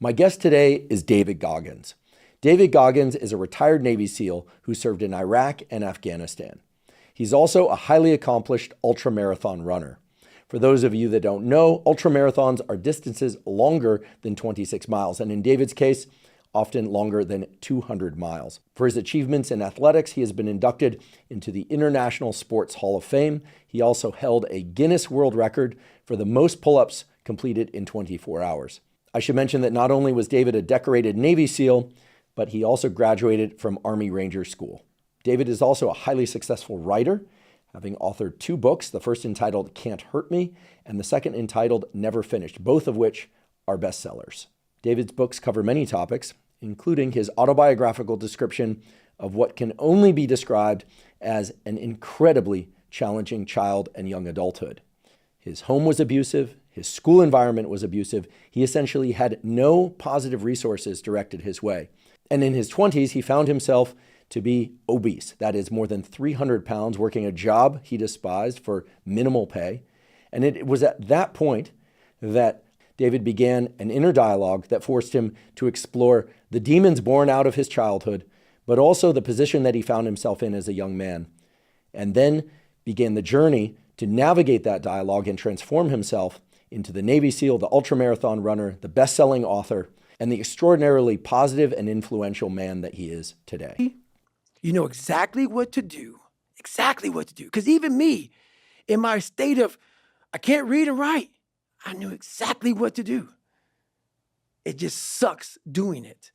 My guest today is David Goggins. David Goggins is a retired Navy SEAL who served in Iraq and Afghanistan. He's also a highly accomplished ultramarathon runner. For those of you that don't know, ultramarathons are distances longer than 26 miles, and in David's case, often longer than 200 miles. For his achievements in athletics, he has been inducted into the International Sports Hall of Fame. He also held a Guinness World Record for the most pull-ups completed in 24 hours. I should mention that not only was David a decorated Navy SEAL, but he also graduated from Army Ranger School. David is also a highly successful writer, having authored 2 books, the first entitled Can't Hurt Me, and the second entitled Never Finished, both of which are bestsellers. David's books cover many topics, including his autobiographical description of what can only be described as an incredibly challenging child and young adulthood. His home was abusive. His school environment was abusive. He essentially had no positive resources directed his way. And in his 20s, he found himself to be obese. That is more than 300 pounds, working a job he despised for minimal pay. And it was at that point that David began an inner dialogue that forced him to explore the demons born out of his childhood, but also the position that he found himself in as a young man. And then began the journey to navigate that dialogue and transform himself into the Navy SEAL, the ultramarathon runner, the best-selling author, and the extraordinarily positive and influential man that he is today. You know exactly what to do. Exactly what to do. Because even me, in my state of, I can't read and write, I knew exactly what to do. It just sucks doing it.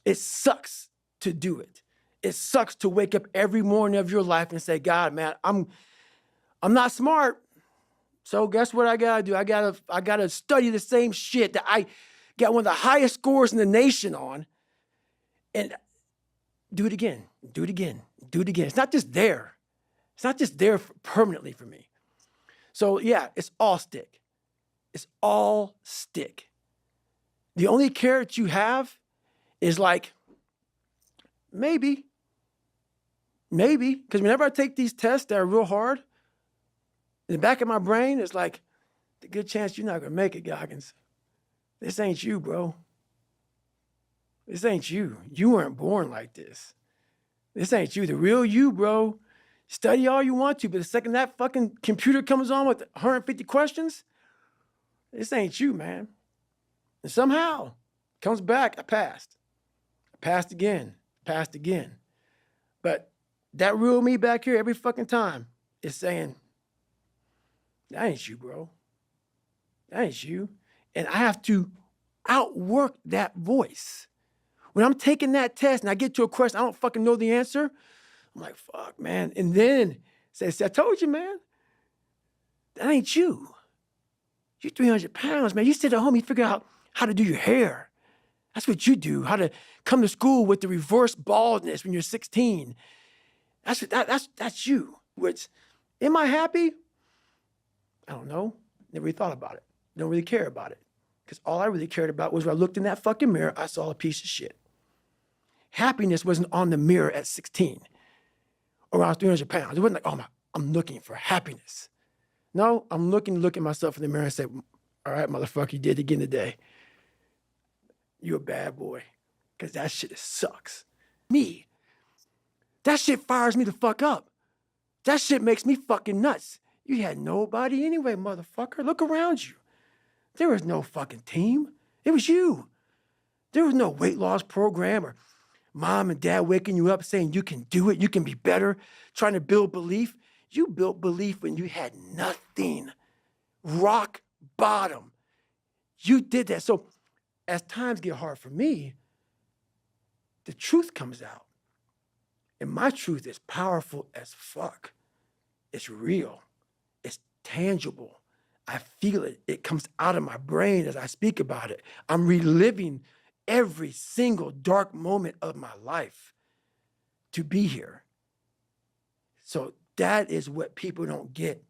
It sucks to do it. It sucks to wake up every morning of your life and say, God, man, I'm not smart. So guess what I gotta do? I gotta study the same shit that I got one of the highest scores in the nation on, and do it again, do it again, do it again. It's not just there. It's not just there permanently for me. So yeah, it's all stick. It's all stick. The only carrot you have is like, maybe, because whenever I take these tests that are real hard, in the back of my brain, it's like, the good chance you're not gonna make it, Goggins. This ain't you, bro. This ain't you. You weren't born like this. This ain't you. The real you, bro. Study all you want to, but the second that fucking computer comes on with 150 questions, this ain't you, man. And somehow, comes back, I passed. I passed again, passed again. But that real me back here every fucking time is saying, that ain't you, bro. That ain't you. And I have to outwork that voice. When I'm taking that test and I get to a question, I don't fucking know the answer. I'm like, fuck, man. And then say, I told you, man, that ain't you. You're 300 pounds, man. You sit at home, you figure out how to do your hair. That's what you do. How to come to school with the reverse baldness when you're 16. That's you. Which, am I happy? I don't know. Never really thought about it. Don't really care about it. Because all I really cared about was when I looked in that fucking mirror, I saw a piece of shit. Happiness wasn't on the mirror at 16 or when I was 300 pounds. It wasn't like, oh, I'm looking for happiness. No, I'm looking to look at myself in the mirror and say, all right, motherfucker, you did it again today. You're a bad boy. Because that shit sucks. Me. That shit fires me the fuck up. That shit makes me fucking nuts. You had nobody anyway, motherfucker. Look around you. There was no fucking team. It was you. There was no weight loss program or mom and dad waking you up saying you can do it, you can be better, trying to build belief. You built belief when you had nothing. Rock bottom. You did that. So as times get hard for me, the truth comes out. And my truth is powerful as fuck. It's real. It's tangible. I feel it. It comes out of my brain as I speak about it. I'm reliving every single dark moment of my life to be here. So that is what people don't get.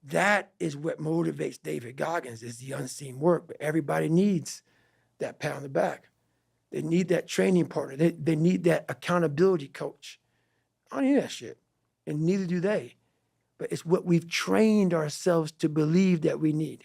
That is what motivates David Goggins, is the unseen work. But everybody needs that pat on the back. They need that training partner. They need that accountability coach. I don't need that shit. And neither do they. But it's what we've trained ourselves to believe that we need.